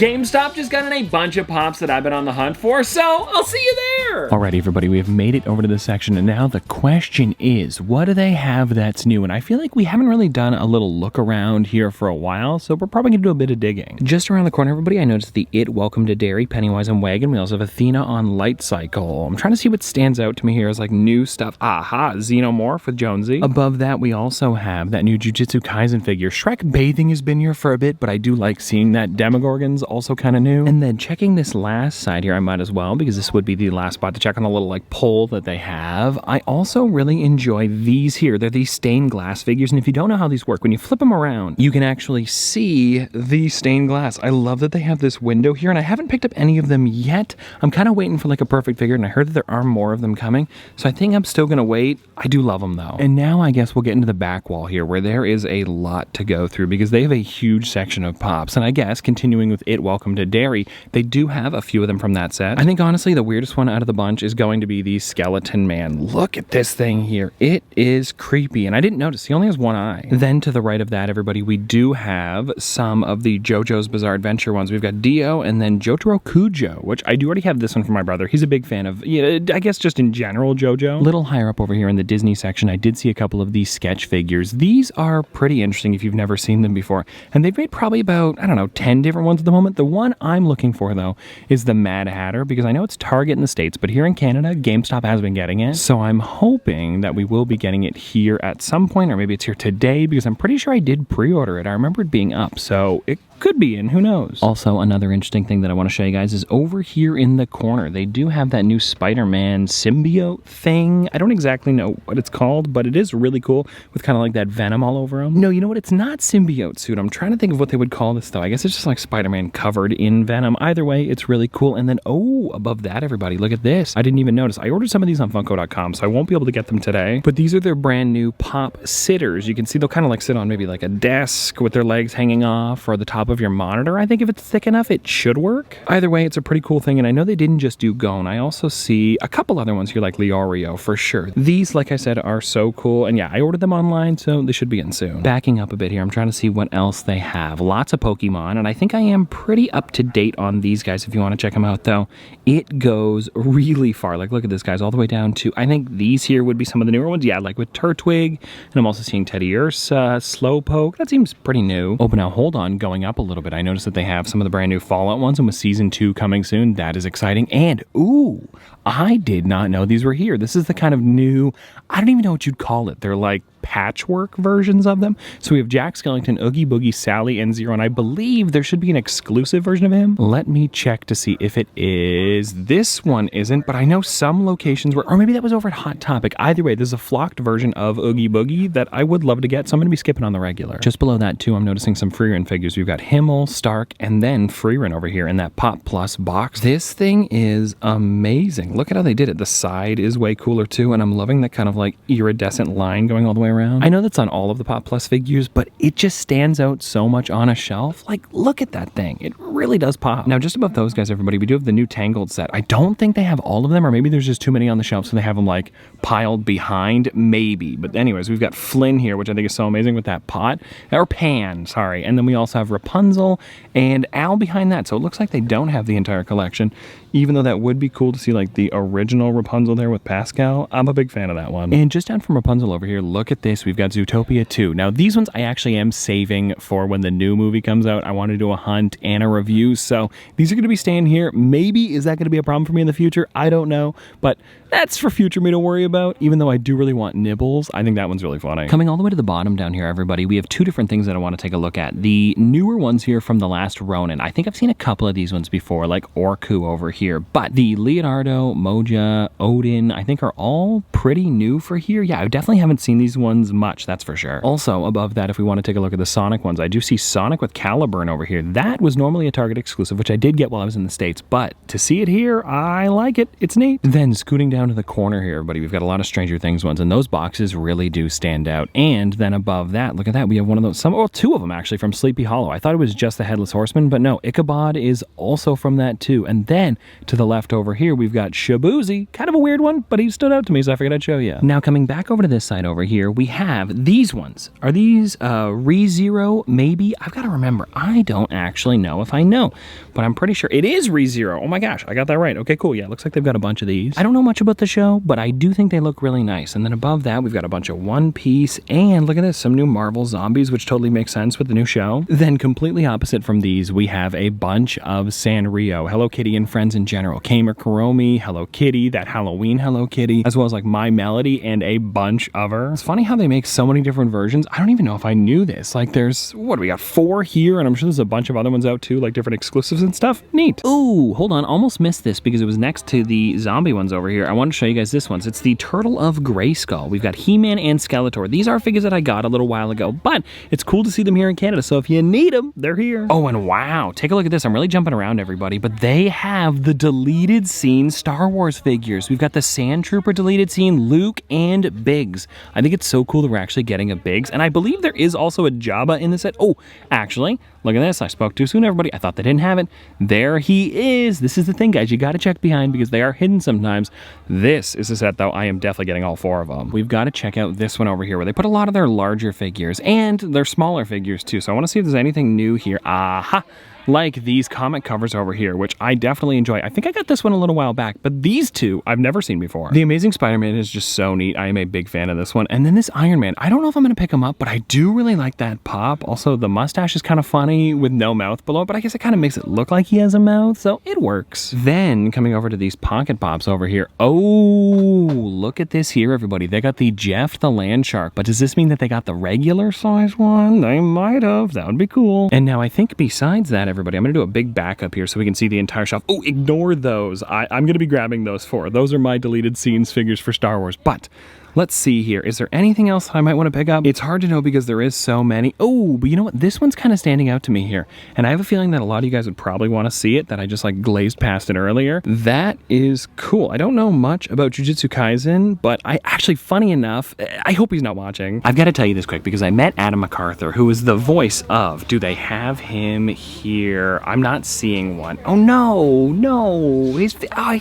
GameStop just got in a bunch of pops that I've been on the hunt for, so I'll see you there! Alright everybody, we have made it over to this section, and now the question is, what do they have that's new? And I feel like we haven't really done a little look around here for a while, so we're probably gonna do a bit of digging. Just around the corner, everybody, I noticed the It Welcome to Dairy, Pennywise and Wagon. We also have Athena on Light Cycle. I'm trying to see what stands out to me here as like new stuff. Aha, Xenomorph with Jonesy. Above that, we also have that new Jujutsu Kaisen figure. Shrek Bathing has been here for a bit, but I do like seeing that. Demogorgon's also kind of new. And then checking this last side here, I might as well, because this would be the last spot to check on the little like pole that they have. I also really enjoy these here. They're these stained glass figures, and if you don't know how these work, when you flip them around, you can actually see the stained glass. I love that they have this window here, and I haven't picked up any of them yet. I'm kind of waiting for like a perfect figure, and I heard that there are more of them coming, so I think I'm still gonna wait. I do love them though. And now I guess we'll get into the back wall here, where there is a lot to go through, because they have a huge section of pops, and I guess continuing with It Welcome to Dairy, they do have a few of them from that set. I think honestly the weirdest one out of the bunch is going to be the Skeleton Man. Look at this thing here. It is creepy, and I didn't notice. He only has one eye. Then to the right of that, everybody, we do have some of the JoJo's Bizarre Adventure ones. We've got Dio and then Jotaro Kujo, which I do already have this one for my brother. He's a big fan of, yeah, I guess just in general JoJo. A little higher up over here in the Disney section, I did see a couple of these sketch figures. These are pretty interesting if you've never seen them before, and they've made probably about, I don't know, 10 different ones at the moment. The one I'm looking for though is the Mad Hatter, because I know it's Target in the States, but here in Canada, GameStop has been getting it. So I'm hoping that we will be getting it here at some point, or maybe it's here today, because I'm pretty sure I did pre-order it. I remember it being up, so it could be in, who knows. Also, another interesting thing that I want to show you guys is over here in the corner, they do have that new Spider-Man symbiote thing. I don't exactly know what it's called, but it is really cool with kind of like that venom all over him. No, you know what? It's not symbiote suit. I'm trying to think of what they would call this though. I guess it's just like Spider-Man covered in venom. Either way, it's really cool. And then, oh, above that, everybody, look at this. I didn't even notice. I ordered some of these on Funko.com, so I won't be able to get them today. But these are their brand new pop sitters. You can see they'll kind of like sit on maybe like a desk with their legs hanging off, or the top of your monitor. I think if it's thick enough, it should work. Either way, it's a pretty cool thing, and I know they didn't just do Gon. I also see a couple other ones here like Leorio for sure. These, like I said, are so cool, and yeah, I ordered them online, so they should be in soon. Backing up a bit here, I'm trying to see what else they have. Lots of Pokemon, and I think I am pretty up to date on these guys if you want to check them out though. It goes really far. Like, look at this, guys, all the way down to, I think these here would be some of the newer ones. Yeah, like with Turtwig, and I'm also seeing Teddy Ursa, Slowpoke. That seems pretty new. Oh, but now hold on, going up a little bit, I noticed that they have some of the brand new Fallout ones, and with Season 2 coming soon, that is exciting. And, ooh, I did not know these were here. This is the kind of new, I don't even know what you'd call it. They're like patchwork versions of them. So we have Jack Skellington, Oogie Boogie, Sally, and Zero, and I believe there should be an exclusive version of him. Let me check to see if it is. This one isn't, but I know some locations were, or maybe that was over at Hot Topic. Either way, there's a flocked version of Oogie Boogie that I would love to get, so I'm going to be skipping on the regular. Just below that too, I'm noticing some Freerin figures. We've got Himmel, Stark, and then Freerin over here in that Pop Plus box. This thing is amazing. Look at how they did it. The side is way cooler too, and I'm loving that kind of like iridescent line going all the way around. I know that's on all of the Pop Plus figures, but it just stands out so much on a shelf. Like, look at that thing. It really does pop. Now, just above those guys, everybody, we do have the new Tangled set. I don't think they have all of them, or maybe there's just too many on the shelf, so they have them like piled behind, maybe. But anyways, we've got Flynn here, which I think is so amazing with that pot, or pan, sorry. And then we also have Rapunzel and Al behind that. So it looks like they don't have the entire collection, even though that would be cool to see like the original Rapunzel there with Pascal. I'm a big fan of that one. And just down from Rapunzel over here, look at this. We've got Zootopia 2. Now these ones I actually am saving for when the new movie comes out. I want to do a hunt and a review, so these are going to be staying here. Maybe is that going to be a problem for me in the future? I don't know, but that's for future me to worry about, even though I do really want Nibbles. I think that one's really funny. Coming all the way to the bottom down here, everybody, we have two different things that I want to take a look at. The newer ones here from the last Ronin. I think I've seen a couple of these ones before, like Orku over here, but the Leonardo, Moja, Odin, I think are all pretty new for here. Yeah, I definitely haven't seen these ones much, that's for sure. Also, above that, if we want to take a look at the Sonic ones, I do see Sonic with Caliburn over here. That was normally a Target exclusive, which I did get while I was in the States, but to see it here, I like it. It's neat. Then scooting down to the corner here, everybody, we've got a lot of Stranger Things ones, and those boxes really do stand out. And then above that, look at that, we have one of those, two of them actually from Sleepy Hollow. I thought it was just the Headless Horseman, but no, Ichabod is also from that too. And then to the left over here, we've got Shabuzi, kind of a weird one, but he stood out to me, so I figured I'd show you. Now coming back over to this side over here, we have these ones. Are these ReZero? Maybe? I've got to remember. I don't actually know if I know, but I'm pretty sure it is ReZero. Oh my gosh, I got that right. Okay, cool. Yeah, it looks like they've got a bunch of these. I don't know much about the show, but I do think they look really nice. And then above that, we've got a bunch of One Piece, and look at this, some new Marvel zombies, which totally makes sense with the new show. Then completely opposite from these, we have a bunch of Sanrio, Hello Kitty and friends in general, Kamer Kuromi, Hello Kitty, that Halloween Hello Kitty, as well as like My Melody and a bunch of her. It's funny how they make so many different versions. I don't even know if I knew this. Like there's, what do we got, 4 here, and I'm sure there's a bunch of other ones out too, like different exclusives and stuff. Neat. Ooh, hold on, almost missed this because it was next to the zombie ones over here. I want to show you guys this one. It's the Turtle of Grayskull. We've got He-Man and Skeletor. These are figures that I got a little while ago, but it's cool to see them here in Canada, so if you need them, they're here. Oh, and wow, take a look at this. I'm really jumping around, everybody, but they have the deleted scene Star Wars figures. We've got the Sand Trooper deleted scene, Luke, and Biggs. I think it's so cool that we're actually getting a Biggs, and I believe there is also a Jabba in the set. Oh, actually, look at this. I spoke too soon, everybody. I thought they didn't have it. There he is. This is the thing, guys. You got to check behind because they are hidden sometimes. This is a set, though. I am definitely getting all 4 of them. We've got to check out this one over here where they put a lot of their larger figures and their smaller figures, too. So I want to see if there's anything new here. Aha! Like these comic covers over here, which I definitely enjoy. I think I got this one a little while back, but these two I've never seen before. The Amazing Spider-Man is just so neat. I am a big fan of this one. And then this Iron Man, I don't know if I'm going to pick him up, but I do really like that pop. Also, the mustache is kind of funny with no mouth below, but I guess it kind of makes it look like he has a mouth, so it works. Then, coming over to these Pocket Pops over here. Oh, look at this here, everybody. They got the Jeff the Land Shark, but does this mean that they got the regular size one? They might have. That would be cool. And now I think besides that, everybody, I'm going to do a big backup here so we can see the entire shelf. Oh, ignore those. I'm going to be grabbing those 4. Those are my deleted scenes figures for Star Wars. But let's see here. Is there anything else I might want to pick up? It's hard to know because there is so many. Oh, but you know what? This one's kind of standing out to me here. And I have a feeling that a lot of you guys would probably want to see it, that I just like glazed past it earlier. That is cool. I don't know much about Jujutsu Kaisen, but I actually, funny enough, I hope he's not watching. I've got to tell you this quick because I met Adam MacArthur, who is the voice of, do they have him here? I'm not seeing one. Oh, no. His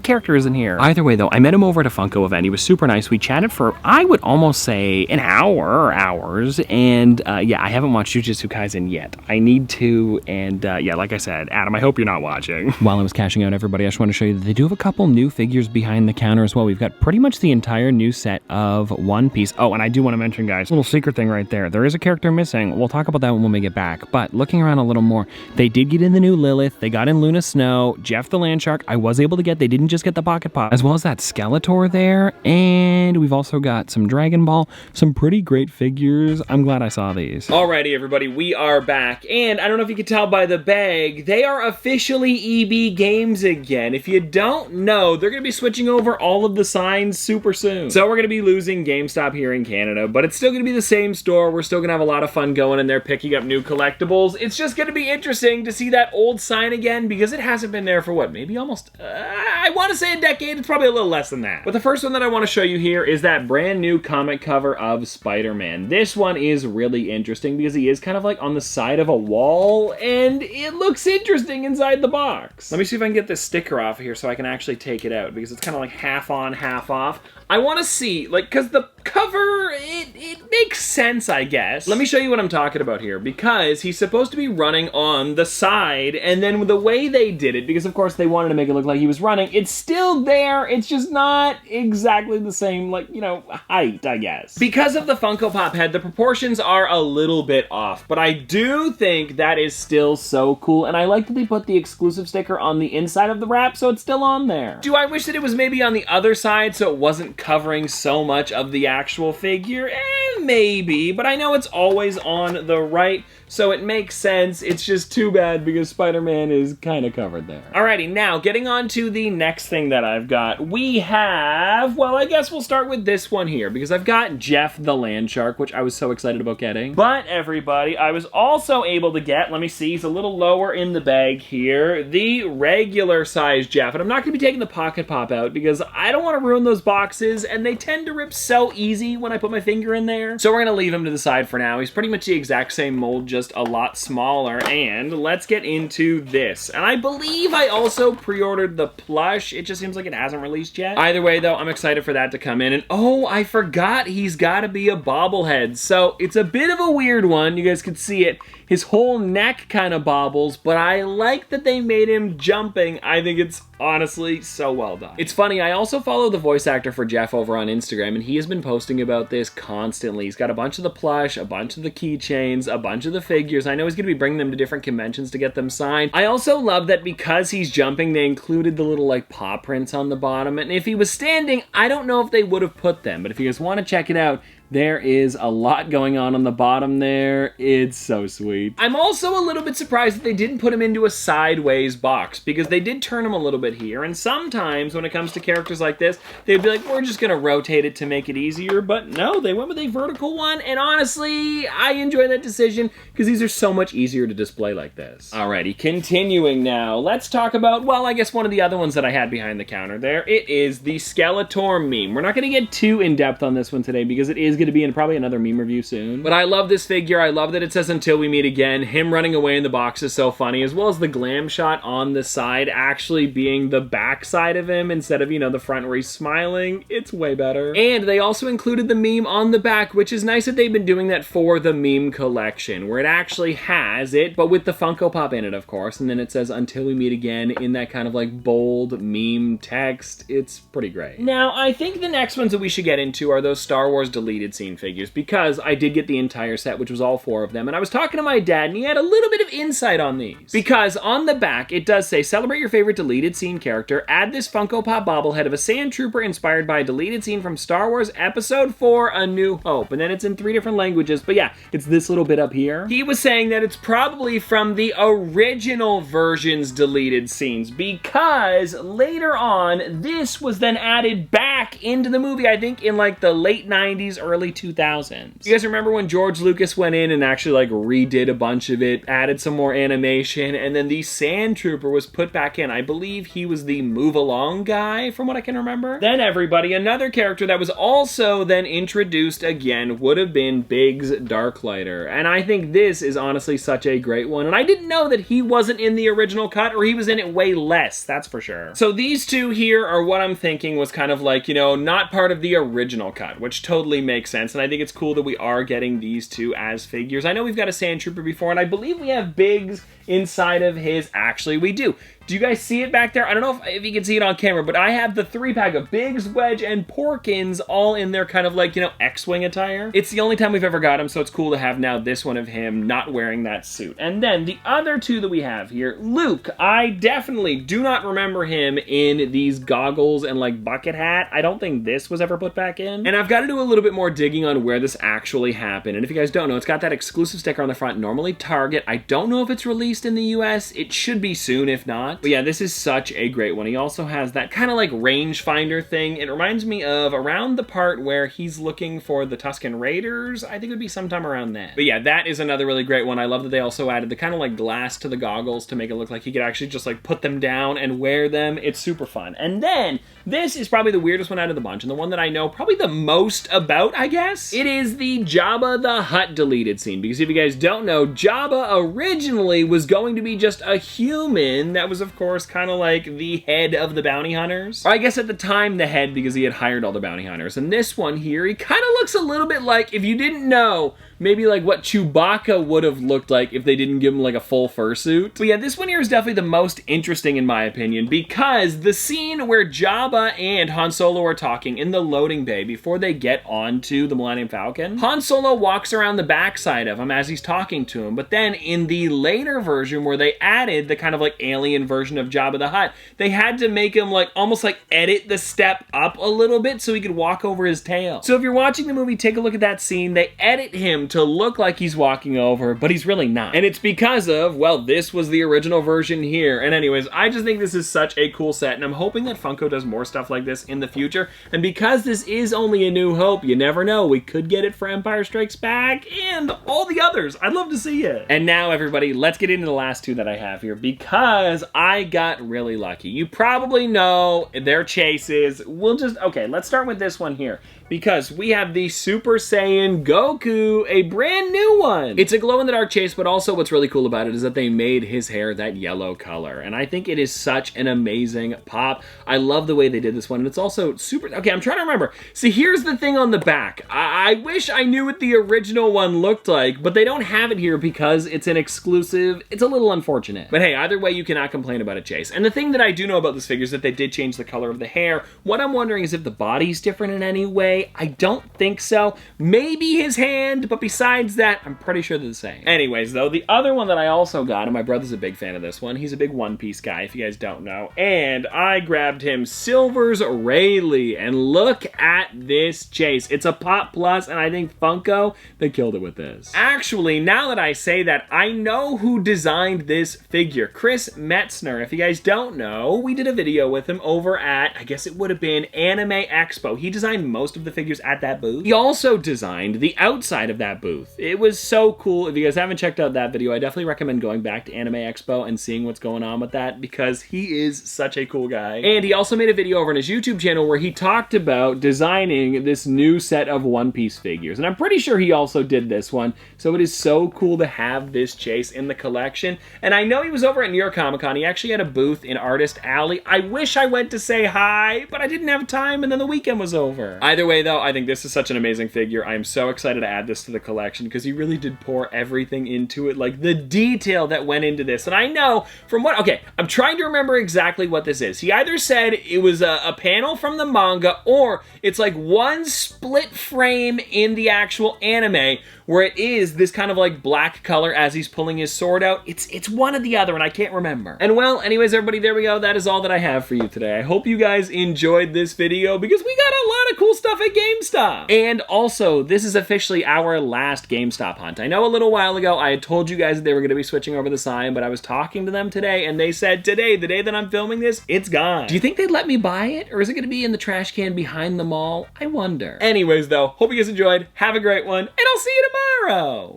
character isn't here. Either way, though, I met him over at a Funko event. He was super nice. We chatted for, I would almost say, an hour or hours. And yeah, I haven't watched Jujutsu Kaisen yet. I need to. And yeah, like I said, Adam, I hope you're not watching. While I was cashing out, everybody, I just want to show you that they do have a couple new figures behind the counter as well. We've got pretty much the entire new set of One Piece. Oh, and I do want to mention, guys, a little secret thing right there. There is a character missing. We'll talk about that when we get back. But looking around a little more, they did get in the new Lilith. They got in Luna Snow, Jeff the Land Shark. I was able to get, they didn't just get the Pocket Pop, as well as that Skeletor there. And we've also got some Dragon Ball, some pretty great figures. I'm glad I saw these. Alrighty, everybody, we are back. And I don't know if you can tell by the bag, they are officially EB Games again. If you don't know, they're going to be switching over all of the signs super soon. So we're going to be losing GameStop here in Canada, but it's still going to be the same store. We're still going to have a lot of fun going in there picking up new collectibles. It's just going to be interesting to see that old sign again because it hasn't been there for what, maybe almost, I want to say a decade. It's probably a little less than that. But the first one that I want to show you here is that brand new comic cover of Spider-Man. This one is really interesting because he is kind of like on the side of a wall and it looks interesting inside the box. Let me see if I can get this sticker off here so I can actually take it out because it's kind of like half on, half off. I want to see, like, because the cover, it makes sense, I guess. Let me show you what I'm talking about here, because he's supposed to be running on the side, and then the way they did it, because of course they wanted to make it look like he was running, it's still there, it's just not exactly the same, like, you know, height, I guess. Because of the Funko Pop head, the proportions are a little bit off, but I do think that is still so cool, and I like that they put the exclusive sticker on the inside of the wrap, so it's still on there. Do I wish that it was maybe on the other side so it wasn't covering so much of the actual figure? Maybe, but I know it's always on the right, so it makes sense. It's just too bad because Spider-Man is kind of covered there. Alrighty, now getting on to the next thing that I've got. We have, well, I guess we'll start with this one here because I've got Jeff the Land Shark, which I was so excited about getting. But everybody, I was also able to get, let me see, he's a little lower in the bag here, the regular size Jeff. And I'm not going to be taking the Pocket Pop out because I don't want to ruin those boxes and they tend to rip so easy when I put my finger in there. So we're going to leave him to the side for now. He's pretty much the exact same mold, just a lot smaller. And let's get into this. And I believe I also pre-ordered the plush. It just seems like it hasn't released yet. Either way, though, I'm excited for that to come in. And oh, oh, I forgot he's got to be a bobblehead. So it's a bit of a weird one. You guys can see it. His whole neck kind of bobbles, but I like that they made him jumping. I think it's honestly so well done. It's funny, I also follow the voice actor for Jeff over on Instagram, and he has been posting about this constantly. He's got a bunch of the plush, a bunch of the keychains, a bunch of the figures. I know he's going to be bringing them to different conventions to get them signed. I also love that because he's jumping, they included the little like paw prints on the bottom, and if he was standing, I don't know if they would have put them, but if you guys want to check it out, there is a lot going on the bottom there. It's so sweet. I'm also a little bit surprised that they didn't put him into a sideways box, because they did turn him a little bit here, and sometimes when it comes to characters like this, they'd be like, we're just gonna rotate it to make it easier, but no, they went with a vertical one, and honestly, I enjoy that decision, because these are so much easier to display like this. Alrighty, continuing now, let's talk about, well, I guess one of the other ones that I had behind the counter there. It is the Skeletor meme. We're not gonna get too in-depth on this one today, because it is going to be in probably another meme review soon. But I love this figure. I love that it says until we meet again. Him running away in the box is so funny, as well as the glam shot on the side actually being the back side of him instead of, you know, the front where he's smiling. It's way better. And they also included the meme on the back, which is nice that they've been doing that for the meme collection, where it actually has it, but with the Funko Pop in it, of course, and then it says until we meet again in that kind of like bold meme text. It's pretty great. Now, I think the next ones that we should get into are those Star Wars deleted scene figures, because I did get the entire set, which was all 4 of them, and I was talking to my dad, and he had a little bit of insight on these. Because on the back, it does say, celebrate your favorite deleted scene character, add this Funko Pop bobblehead of a sand trooper inspired by a deleted scene from Star Wars Episode 4, A New Hope. And then it's in 3 different languages, but yeah, it's this little bit up here. He was saying that it's probably from the original version's deleted scenes, because later on, this was then added back into the movie, I think in like the late 90s, early 2000s. You guys remember when George Lucas went in and actually like redid a bunch of it, added some more animation, and then the Sand Trooper was put back in. I believe he was the move along guy from what I can remember. Then everybody, another character that was also then introduced again would have been Biggs Darklighter. And I think this is honestly such a great one. And I didn't know that he wasn't in the original cut, or he was in it way less, that's for sure. So these two here are what I'm thinking was kind of like, you know, not part of the original cut, which totally makes sense. And I think it's cool that we are getting these two as figures. I know we've got a Sand Trooper before, and I believe we have Biggs inside of his. Actually, we do. Do you guys see it back there? I don't know if you can see it on camera, but I have the 3-pack of Biggs, Wedge, and Porkins all in their kind of like, you know, X-Wing attire. It's the only time we've ever got him, so it's cool to have now this one of him not wearing that suit. And then the other two that we have here, Luke, I definitely do not remember him in these goggles and like bucket hat. I don't think this was ever put back in. And I've got to do a little bit more digging on where this actually happened. And if you guys don't know, it's got that exclusive sticker on the front, normally Target. I don't know if it's released in the US. It should be soon, if not. But yeah, this is such a great one. He also has that kind of like rangefinder thing. It reminds me of around the part where he's looking for the Tusken Raiders. I think it would be sometime around then. But yeah, that is another really great one. I love that they also added the kind of like glass to the goggles to make it look like he could actually just like put them down and wear them. It's super fun. And then this is probably the weirdest one out of the bunch, and the one that I know probably the most about, I guess. It is the Jabba the Hutt deleted scene, because if you guys don't know, Jabba originally was going to be just a human that was, of course, kind of like the head of the bounty hunters. Or I guess at the time the head, because he had hired all the bounty hunters. And this one here, he kind of looks a little bit like, if you didn't know, maybe like what Chewbacca would have looked like if they didn't give him like a full fursuit. But yeah, this one here is definitely the most interesting in my opinion, because the scene where Jabba and Han Solo are talking in the loading bay before they get onto the Millennium Falcon, Han Solo walks around the backside of him as he's talking to him. But then in the later version where they added the kind of like alien version of Jabba the Hutt, they had to make him like almost like edit the step up a little bit so he could walk over his tail. So if you're watching the movie, take a look at that scene. They edit him to look like he's walking over, but he's really not. And it's because of, well, this was the original version here. And anyways, I just think this is such a cool set, and I'm hoping that Funko does more stuff like this in the future. And because this is only A New Hope, you never know, we could get it for Empire Strikes Back and all the others. I'd love to see it. And now, everybody, let's get into the last two that I have here, because I got really lucky. You probably know their chases. Okay, let's start with this one here, because we have the Super Saiyan Goku a brand new one. It's a glow-in-the-dark Chase, but also what's really cool about it is that they made his hair that yellow color, and I think it is such an amazing pop. I love the way they did this one, and it's also super... Okay, I'm trying to remember. See, here's the thing on the back. I wish I knew what the original one looked like, but they don't have it here because it's an exclusive. It's a little unfortunate. But hey, either way, you cannot complain about it, Chase. And the thing that I do know about this figure is that they did change the color of the hair. What I'm wondering is if the body's different in any way. I don't think so. Maybe his hand, but besides that, I'm pretty sure they're the same. Anyways, though, the other one that I also got, and my brother's a big fan of this one, he's a big One Piece guy, if you guys don't know, and I grabbed him Silver's Rayleigh, and look at this Chase. It's a Pop Plus, and I think Funko, they killed it with this. Actually, now that I say that, I know who designed this figure. Chris Metzner. If you guys don't know, we did a video with him over at, I guess it would have been Anime Expo. He designed most of the figures at that booth. He also designed the outside of that booth. It was so cool. If you guys haven't checked out that video, I definitely recommend going back to Anime Expo and seeing what's going on with that because he is such a cool guy. And he also made a video over on his YouTube channel where he talked about designing this new set of One Piece figures. And I'm pretty sure he also did this one. So it is so cool to have this Chase in the collection. And I know he was over at New York Comic Con. He actually had a booth in Artist Alley. I wish I went to say hi, but I didn't have time and then the weekend was over. Either way though, I think this is such an amazing figure. I'm so excited to add this to the collection because he really did pour everything into it, like the detail that went into this. And I know from what, okay, I'm trying to remember exactly what this is. He either said it was a panel from the manga or it's like one split frame in the actual anime where it is this kind of like black color as he's pulling his sword out. It's one or the other and I can't remember. And well, anyways, everybody, there we go. That is all that I have for you today. I hope you guys enjoyed this video because we got a lot of cool stuff at GameStop. And also, this is officially our last GameStop hunt. I know a little while ago I had told you guys that they were going to be switching over the sign, but I was talking to them today and they said today, the day that I'm filming this, it's gone. Do you think they'd let me buy it or is it going to be in the trash can behind the mall? I wonder. Anyways though, hope you guys enjoyed. Have a great one and I'll see you tomorrow.